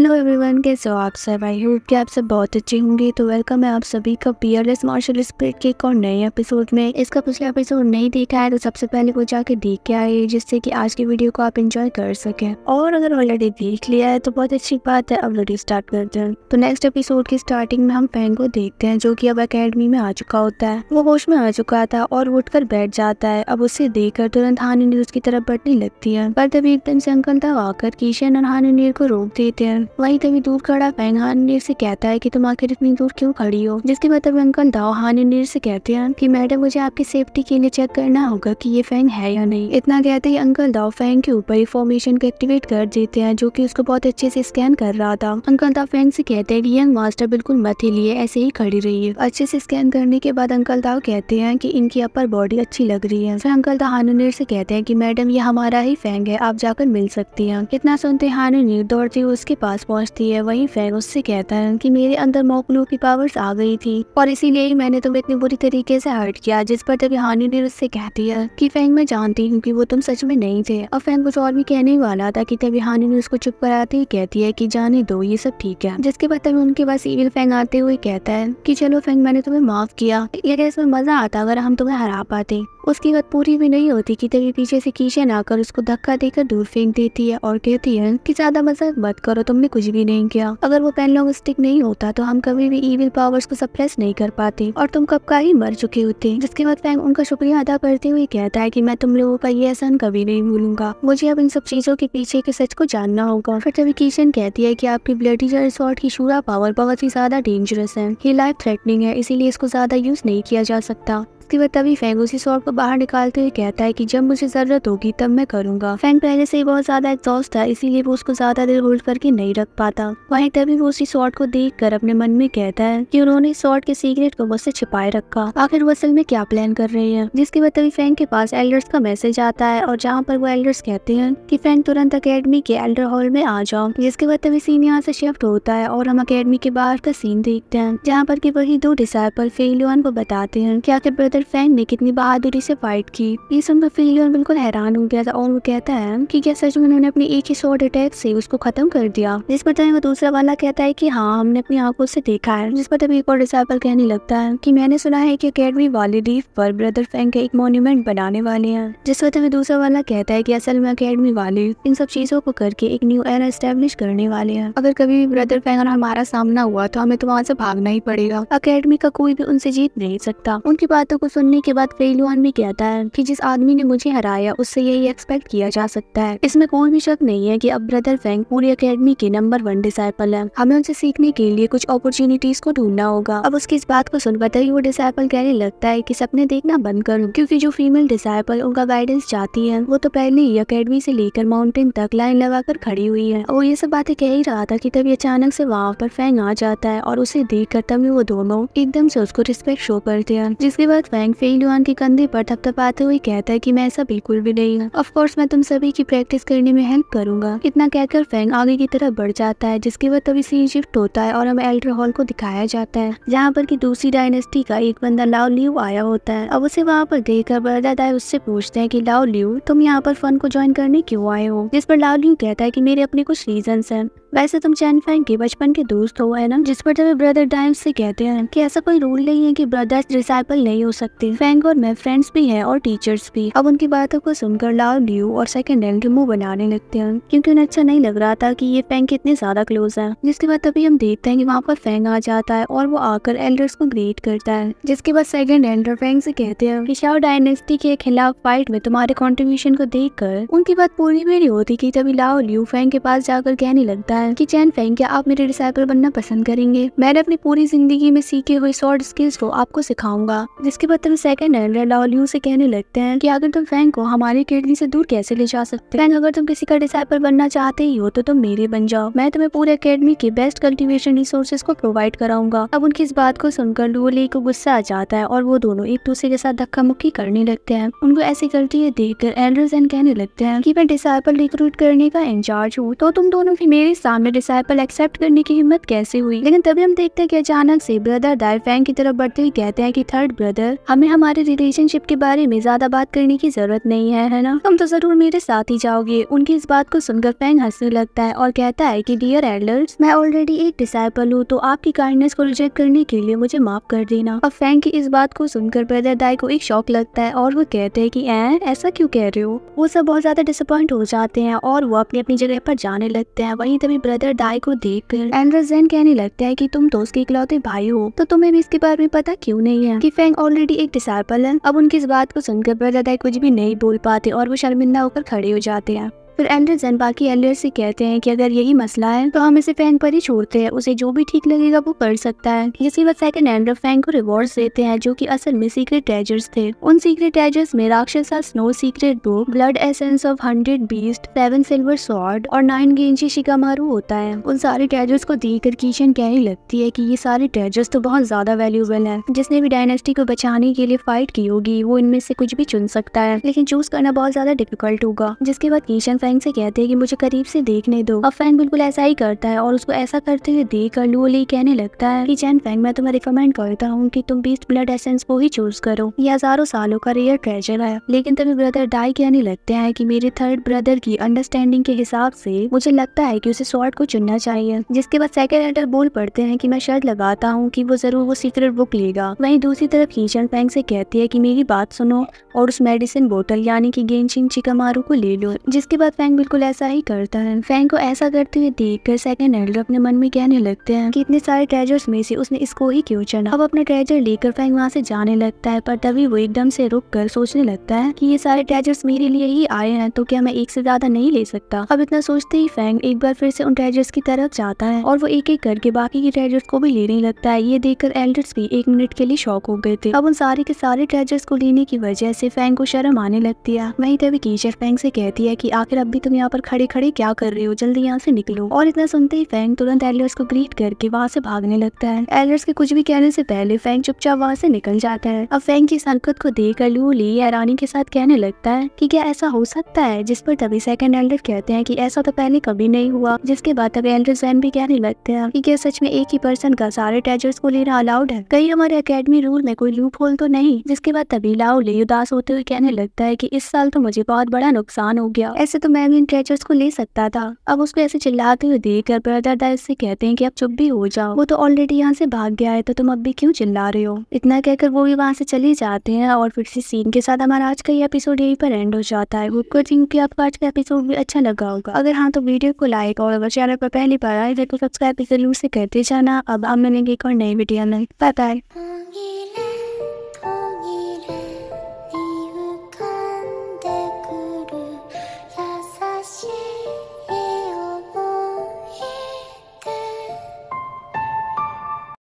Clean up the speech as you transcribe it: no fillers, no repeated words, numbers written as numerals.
Hello everyone, कैसे हो आप सब। आई होप कि आप सब बहुत अच्छे होंगे। तो वेलकम है आप सभी का पीयरलेस मार्शल स्पिरिट के एक और नए एपिसोड में। इसका पिछला एपिसोड नहीं देखा है तो सबसे पहले वो जाके देख के आए, जिससे कि आज की वीडियो को आप एंजॉय कर सकें। और अगर ऑलरेडी देख लिया है तो बहुत अच्छी बात है। अब वीडियो स्टार्ट करते हैं। तो नेक्स्ट एपिसोड की स्टार्टिंग में हम फैंग को देखते हैं, जो कि अब अकेडमी में आ चुका होता है। वो होश में आ चुका था और उठकर बैठ जाता है। अब उसे देखकर तुरंत हानिनीर उसकी तरफ बढ़ने लगती है, पर तभी एकदम से अंकल तब आकर कीशन और हानिनीर को रोक देते हैं। वहीं तभी दूर खड़ा फैंग हानिनीर से कहता है कि तुम आखिर इतनी दूर क्यों खड़ी हो। जिसके बाद तभी अंकल दाओ हानिनीर से कहते हैं कि मैडम, मुझे आपकी सेफ्टी के लिए चेक करना होगा कि ये फैंग है या नहीं। इतना कहते ही अंकल दाओ फैंग के ऊपर इंफॉर्मेशन को एक्टिवेट कर देते हैं, जो कि उसको बहुत अच्छे से स्कैन कर रहा था। अंकल दाओ फैंग से कहते हैं कि यंग मास्टर बिल्कुल मत हिलिए, ऐसे ही खड़ी रही है। अच्छे से स्कैन करने के बाद अंकल दाओ कहते हैं कि इनकी अपर बॉडी अच्छी लग रही है। फिर अंकल दाओ हानिनीर से कहते हैं कि मैडम, ये हमारा ही फैंग है, आप जाकर मिल सकती हैं। इतना सुनते हानिनीर दौड़ती हुई उसके पास पहुंचती है। वहीं फैंग उससे कहता है कि मेरे अंदर मोकलू की पावर्स आ गई थी और इसीलिए ही मैंने तुम्हें इतनी बुरी तरीके से हर्ट किया। जिस पर तभी हानिनीर उससे कहती है कि फैंग, मैं जानती हूँ कि वो तुम सच में नहीं थे। और फैंग कुछ और भी कहने वाला था कि तभी हानिनीर उसको चुप कराती ही कहती है कि जाने दो, ये सब ठीक है। जिसके बाद तभी उनके पास इविल फैंग आते हुए कहता है कि चलो फैंग, मैंने तुम्हें माफ किया, ये इसमें मजा आता अगर हम तुम्हें हरा पाते। उसकी बात पूरी भी नहीं होती कि तभी पीछे से कीशन आकर उसको धक्का देकर दूर फेंक देती है और कहती है कि ज्यादा मजाक मत करो, तुमने कुछ भी नहीं किया। अगर वो पेनलॉन्ग स्टिक नहीं होता तो हम कभी भी इविल पावर्स को सप्रेस नहीं कर पाते और तुम कब का ही मर चुके होते। जिसके बाद फैंग उनका शुक्रिया अदा करते हुए कहता है कि मैं तुम लोगों का ये एहसान कभी नहीं भूलूंगा, मुझे अब इन सब चीजों के पीछे के सच को जानना होगा। फिर तभी कीशन कहती है कि आपकी ब्लडी स्वॉर्ड की शूरा पावर बहुत ही ज्यादा डेंजरस है, ये लाइफ थ्रेटनिंग है, इसीलिए इसको ज्यादा यूज नहीं किया जा सकता। उसके बाद तभी फैंग उसी स्वॉर्ड को बाहर निकालते हुए कहता है कि जब मुझे जरूरत होगी तब मैं करूंगा। फैंग पहले से ही बहुत ज्यादा एग्जॉस्ट था, इसीलिए वो उसको ज्यादा देर होल्ड करके नहीं रख पाता। वहीं तभी वो उसी स्वॉर्ड को देखकर अपने मन में कहता है कि उन्होंने स्वॉर्ड के सीक्रेट को मुझसे छिपाए रखा, आखिर वो असल में क्या प्लान कर रहे हैं। जिसके बाद तभी फैंग के पास एल्डर्स का मैसेज आता है और जहाँ पर वो एल्डर्स कहते हैं कि फैंग तुरंत अकेडमी के एल्डर हॉल में आ जाओ। जिसके बाद तभी सीन यहाँ से शिफ्ट होता है और हम अकेडमी के बाहर का सीन देखते हैं, जहाँ पर की वही दो डिसाइपल फेलियन को बताते हैं कि आखिर ब्रदर फैंग ने कितनी बहादुरी से फाइट की। ये सुनकर फेलियन बिल्कुल हैरान हो गया था और वो कहता है कि क्या सच में उन्होंने अपनी एक ही स्वॉर्ड अटैक से उसको खत्म कर दिया। जिस पर तभी वो दूसरा वाला कहता है कि हाँ, हमने अपनी आंखों से देखा है। जिस पर तभी एक और डिसाइपल कहने लगता है कि मैंने सुना है कि अकेडमी वाले रीफ पर ब्रदर फैंग का एक मॉन्यूमेंट बनाने वाले हैं। जिस पर तभी दूसरा वाला कहता है कि असल में अकेडमी वाले इन सब चीजों को करके एक न्यू एरा एस्टेब्लिश करने वाले हैं। अगर कभी भी ब्रदर फैंग और हमारा सामना हुआ तो हमें तो वहाँ से भागना ही पड़ेगा, अकेडमी का कोई भी उनसे जीत नहीं सकता। उनकी बातों को सुनने के बाद फेलियन भी कहता है कि जिस आदमी ने मुझे हराया उससे यही एक्सपेक्ट किया जा सकता है। इसमें कोई भी शक नहीं है कि अब ब्रदर फैंग पूरी अकेडमी के नंबर 1 डिसाइपल है। हमें उनसे सीखने के लिए कुछ अपॉर्चुनिटीज को ढूंढना होगा। अब उसकी इस बात को सुनकर तभी वो डिसाइपल कहने लगता है कि सपने देखना बंद करो, क्योंकि जो फीमेल डिसाइपल उनका गाइडेंस चाहती है वो तो पहले ही अकेडमी से लेकर माउंटेन तक लाइन लगाकर खड़ी हुई है। और ये सब बातें कह ही रहा था कि तभी अचानक से वहाँ पर फैंग आ जाता है और उसे देखकर तभी वो दोनों एकदम से उसको रिस्पेक्ट शो करते हैं। जिसके बाद फैंग फेलियन के कंधे पर थपथपाते हुए कहता है कि मैं ऐसा बिल्कुल भी नहीं हूँ, ऑफ कोर्स मैं तुम सभी की प्रैक्टिस करने में हेल्प करूंगा। इतना कहकर फैंग आगे की तरफ बढ़ जाता है। जिसके बाद तभी सीन शिफ्ट होता है और हमें एल्डर हॉल को दिखाया जाता है, जहाँ पर की दूसरी डायनेस्टी का एक बंदा लाओ लियू आया होता है। अब उसे वहाँ पर देखकर ब्रदर दाई उससे पूछते हैं कि लाओ लियू, तुम यहाँ पर फन को ज्वाइन करने क्यों आए हो। जिस पर लाओ लियू कहता है कि मेरे अपने कुछ रीजंस हैं, वैसे तुम चैन फैंग के बचपन के दोस्त हो, है ना। जिस पर तभी ब्रदर डाइम से कहते हैं कि ऐसा कोई रूल नहीं है कि ब्रदर्स डिसाइपल नहीं हो सकते, फैंग और मैं फ्रेंड्स भी हैं और टीचर्स भी। अब उनकी बातों को सुनकर लाओ लियू और सेकंड एल्डर मुंह बनाने लगते हैं, क्योंकि उन्हें अच्छा नहीं लग रहा था कि ये फैंग कितने ज्यादा क्लोज है। जिसके बाद तभी हम देखते हैं कि वहाँ पर फैंग आ जाता है और वो आकर एल्डर्स को ग्रीट करता है। जिसके बाद सेकंड एल्डर फैंग से कहते हैं कि शाओ डायनेस्टी के खिलाफ फाइट में तुम्हारे कॉन्ट्रीब्यूशन को देखकर उनकी बात पूरी भी नहीं होती कि तभी लाओ लियू फैंग के पास जाकर कहने लगता है कि चैन फैंग, क्या आप मेरे डिसाइपल बनना पसंद करेंगे। मैंने अपनी पूरी जिंदगी में सीखे हुए स्वॉर्ड स्किल्स को आपको सिखाऊंगा। जिसके बाद तभी सेकंड एल्डर लाओ लियू से कहने लगते हैं कि अगर तुम फैंग को हमारी अकेडमी से दूर कैसे ले जा सकते। फैंग, अगर तुम किसी का डिसाइपल बनना चाहते ही हो तो तुम मेरे बन जाओ, मैं तुम्हें पूरे अकेडमी के बेस्ट कल्टीवेशन रिसोर्सेज को प्रोवाइड कराऊंगा। अब उनकी इस बात को सुनकर लुओली को गुस्सा आ जाता है और वो दोनों एक दूसरे के साथ धक्का मुक्की करने लगते हैं। उनको ऐसी करती है देखकर एल्डर कहने लगते हैं कि मैं डिसाइपल रिक्रूट करने का इंचार्ज हूँ, तो तुम दोनों भी मेरे साथ सामने डिसाइपल एक्सेप्ट करने की हिम्मत कैसे हुई। लेकिन तभी हम देखते हैं कि अचानक से ब्रदर दाई फैंग की तरफ बढ़ते हुए कहते हैं कि थर्ड ब्रदर, हमें हमारे रिलेशनशिप के बारे में ज्यादा बात करने की जरूरत नहीं है ना, तुम तो जरूर मेरे साथ ही जाओगे। उनकी इस बात को सुनकर फैंग हंसने लगता है और कहता है कि डियर एल्डर्स, मैं ऑलरेडी एक डिसाइपल हूँ, तो आपकी काइंडनेस को रिजेक्ट करने के लिए मुझे माफ कर देना। अब फैंग की इस बात को सुनकर ब्रदर दाई को एक शॉक लगता है और वो कहते हैं कि ऐसा क्यों कह रहे हो। वो सब बहुत ज्यादा डिसअपॉइंट हो जाते हैं और वो अपनी अपनी जगह पर जाने लगते हैं। वहीं तभी ब्रदर दाई को देखकर एंडर जेन कहने लगता है कि तुम तो उसके इकलौते भाई हो, तो तुम्हें भी इसके बारे में पता क्यों नहीं है कि फैंग ऑलरेडी एक डिसाइपल है। अब उनकी इस बात को सुनकर ब्रदर दाई कुछ भी नहीं बोल पाते और वो शर्मिंदा होकर खड़े हो जाते हैं। फिर एल्डर जेन बाकी एल्डर्स से कहते हैं कि अगर यही मसला है तो हम इसे फैंग पर ही छोड़ते हैं, उसे जो भी ठीक लगेगा वो कर सकता है। इसके बाद सेकंड एल्डर फैंग को रिवॉर्ड्स देते हैं जो कि असल में सीक्रेट ट्रेजर्स थे। उन सीक्रेट ट्रेजर्स में राक्षसा snow secret book, blood essence of 100 beast, 7 silver sword और 9 गेंजी शिकामारू होता है। उन सारे ट्रेजर्स को देखकर कीशन कहने लगती है कि ये सारे ट्रेजर्स तो बहुत ज्यादा वैल्यूएबल है। जिसने भी डायनेस्टी को बचाने के लिए फाइट की होगी वो इनमें से कुछ भी चुन सकता है, लेकिन चूज करना बहुत ज्यादा डिफिकल्ट होगा। जिसके बाद कीशन फैंग से कहते हैं कि मुझे करीब से देखने दो। अब फैंग बिल्कुल ऐसा ही करता है और उसको ऐसा करते हुए देखकर लुओली कहने लगता है कि चैन फैंग, मैं तुम्हें रिकमेंड करता हूँ कि तुम बीस्ट ब्लड एसेंस को ही चूज करो, ये हजारों सालों का रेयर ट्रेजर है। लेकिन तभी ब्रदर दाई कहने लगते हैं कि मेरे थर्ड ब्रदर की अंडरस्टैंडिंग के हिसाब से मुझे लगता है कि उसे स्वॉर्ड को चुनना चाहिए। जिसके बाद सेकंड एल्डर बोल पड़ते हैं कि मैं शर्त लगाता हूँ कि वो जरूर वो सीक्रेट बुक लेगा। वहीं दूसरी तरफ कीशन फैंग से कहती है कि मेरी बात सुनो और उस मेडिसिन बोतल यानी कि गेंशिन शिकामारू को ले लो। जिसके बाद फैंग बिल्कुल ऐसा ही करता है। फैंग को ऐसा करते हुए देखकर सेकंड एल्डर अपने मन में कहने लगते हैं कि इतने सारे ट्रेजर्स में से उसने इसको ही क्यों चुना। अब अपना ट्रेजर लेकर फैंग वहाँ से जाने लगता है, पर तभी वो एकदम से रुक कर सोचने लगता है कि ये सारे ट्रेजर्स मेरे लिए ही आए हैं, तो क्या मैं एक से ज्यादा नहीं ले सकता। अब इतना सोचते ही फैंग एक बार फिर से उन ट्रेजर्स की तरफ जाता है और वो एक एक करके बाकी के ट्रेजर्स को भी लेने लगता है। ये देखकर एल्डर्स भी एक मिनट के लिए शॉक हो गए थे। अब उन सारे के सारे ट्रेजर्स को लेने की वजह से फैंग को शर्म आने लगती है। वहीं तभी कीशर फैंग से कहती है कि आखिर अब भी तुम यहाँ पर खड़े खड़े क्या कर रहे हो, जल्दी यहाँ से निकलो। और इतना सुनते ही फैंग तुरंत एल्डर्स को ग्रीट करके वहाँ से भागने लगता है। एल्डर्स के कुछ भी कहने से पहले फैंग चुपचाप वहाँ से निकल जाता है। अब फैंग की इस हरकत को देखकर लुओली हैरानी के साथ कहने लगता है कि क्या ऐसा हो सकता है। जिस पर तभी सेकंड एल्डर कहते हैं कि ऐसा तो पहले कभी नहीं हुआ। जिसके बाद तभी एल्डर जेन भी कहने लगते हैं कि क्या सच में एक ही पर्सन का सारे ट्रेजर्स को लेना अलाउड है, कहीं हमारे एकेडमी रूल में कोई लूप होल तो नहीं। जिसके बाद तभी लुओली उदास होते हुए कहने लगता है कि इस साल तो मुझे बहुत बड़ा नुकसान हो गया, ऐसे तो मैं भी इन ट्रेजर्स को ले सकता था। अब उसको ऐसे चिल्लाते हुए देखकर ब्रदर दाई से कहते हैं कि अब चुप भी हो जाओ, वो तो ऑलरेडी यहाँ से भाग गया है, तो तुम अब भी क्यों चिल्ला रहे हो। इतना कहकर वो भी वहाँ से चले जाते हैं और फिर से सीन के साथ हमारा आज का ये एपिसोड यहीं पर एंड हो जाता है। होप करती हूँ कि आपको आज का एपिसोड भी अच्छा लगा होगा। अगर हाँ तो वीडियो को लाइक और अगर चैनल पर पहली बार आए तो सब्सक्राइब जरूर से करते जाना। अब हम मिलेंगे एक और नई वीडियो में। Bye bye.